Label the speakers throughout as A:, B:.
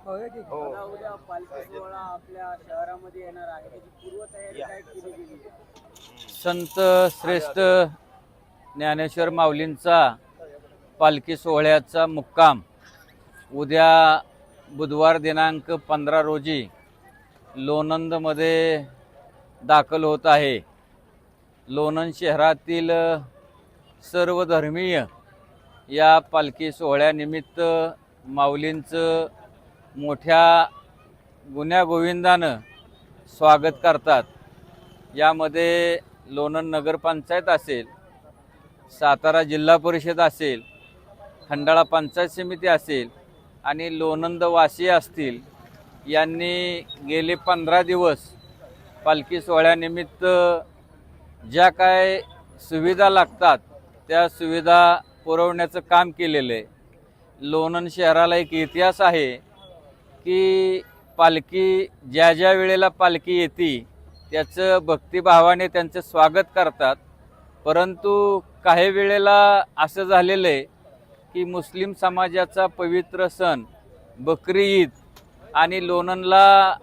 A: आता उद्या पालखी सोहळा आपल्या शहरामध्ये येणार आहे, त्याची पूर्वतयारी काय केली गेली आहे?
B: संत श्रेष्ठ ज्ञानेश्वर माऊलींचा पालखी सोहळ्याचा मुक्काम उद्या बुधवार दिनांक 15 रोजी लोणंदमध्ये दाखल होत आहे. लोणंद शहरातील सर्व धर्मीय या पालखी सोहळ्यानिमित्त माऊलींचं मोठ्या गुण्यागोविंदानं स्वागत करतात. यामध्ये लोणंद नगरपंचायत असेल, सातारा जिल्हा परिषद असेल, खंडाळा पंचायत समिती असेल आणि लोणंदवासी असतील, यांनी गेले 15 दिवस पालखी सोहळ्यानिमित्त ज्या काय सुविधा लागतात त्या सुविधा पुरवण्याचं काम केलेलं आहे. लोणंद शहराला एक इतिहास आहे की पालखी ज्या वेळेला पालखी येते त्याचं भक्तिभावाने त्यांचं स्वागत करतात. परंतु काही वेळेला असं झालेलं आहे की मुस्लिम समाजाचा पवित्र सण बकरी ईद आणि लोणंदला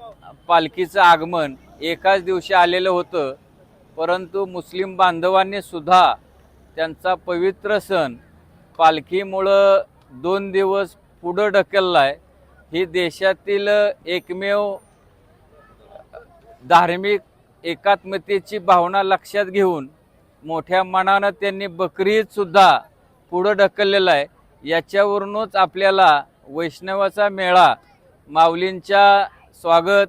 B: पालखीचं आगमन एकाच दिवशी आलेलं होतं. परंतु मुस्लिम बांधवांनी सुद्धा त्यांचा पवित्र सण पालखीमुळं 2 दिवस पुढं ढकलला आहे. ही देशातील एकमेव धार्मिक एकात्मतेची भावना लक्षात घेऊन मोठ्या मनानं त्यांनी बकरी ईद सुद्धा पुढं ढकललेला आहे. याच्यावरूनच आपल्याला वैष्णवाचा मेळा, माऊलींच्या स्वागत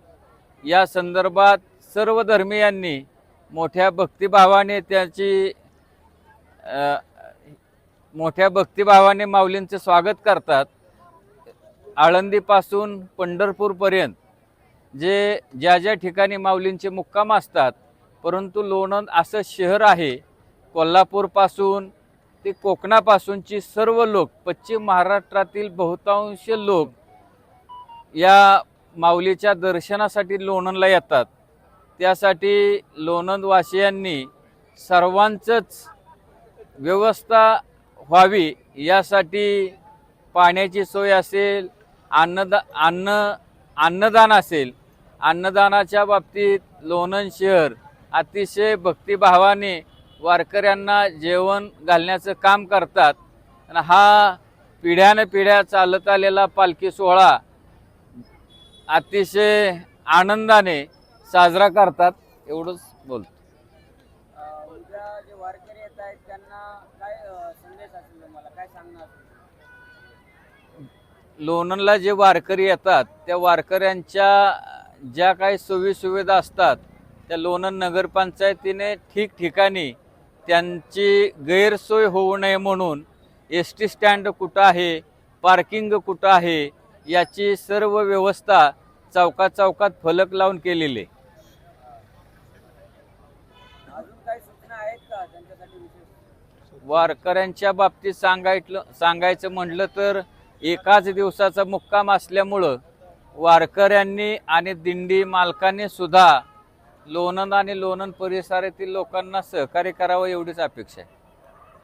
B: या संदर्भात सर्व धर्मीयांनी मोठ्या भक्तिभावाने माऊलींचे स्वागत करतात. आळंदीपासून पंढरपूरपर्यंत ज्या ठिकाणी माऊलींचे मुक्काम असतात, परंतु लोणंद असं शहर आहे, कोल्हापूरपासून ते कोकणापासूनची सर्व लोक, पश्चिम महाराष्ट्रातील बहुतांश लोक या माऊलीच्या दर्शनासाठी लोणंदला येतात. त्यासाठी लोणंदवासियांनी सर्वांचंच व्यवस्था व्हावी यासाठी पाण्याची सोय असेल, अन्नदान असेल, अन्नदानाच्या बाबतीत लोणंद शहर अतिशय भक्तिभावाने वारकऱ्यांना जेवण घालण्याचं काम करतात. आणि हा पिढ्यानपिढ्या चालत आलेला पालखी सोहळा अतिशय आनंदाने साजरा करतात. एवढंच बोलतो.
A: उद्या जे वारकरी येत आहेत त्यांना काय संदेश असेल, तुम्हाला काय सांगणार?
B: लोणंदला जे वारकरी येतात त्या वारकऱ्यांच्या ज्या काही सोयीसुविधा असतात त्या लोणंद नगरपंचायतीने ठिकठिकाणी त्यांची गैरसोय होऊ नये म्हणून ST स्टँड कुठं आहे, पार्किंग कुठं आहे याची सर्व व्यवस्था चौकात फलक लावून केलेली आहे.
A: अजून काही सूचना आहेत का त्यांच्यासाठी विशेष?
B: वारकऱ्यांच्या बाबतीत सांगायचं म्हटलं तर एकाच दिवसाचा मुक्काम असल्यामुळं वारकऱ्यांनी आणि दिंडी मालकांनी सुद्धा लोणंद आणि लोणंद परिसरातील लोकांना सहकार्य करावं एवढीच अपेक्षा आहे.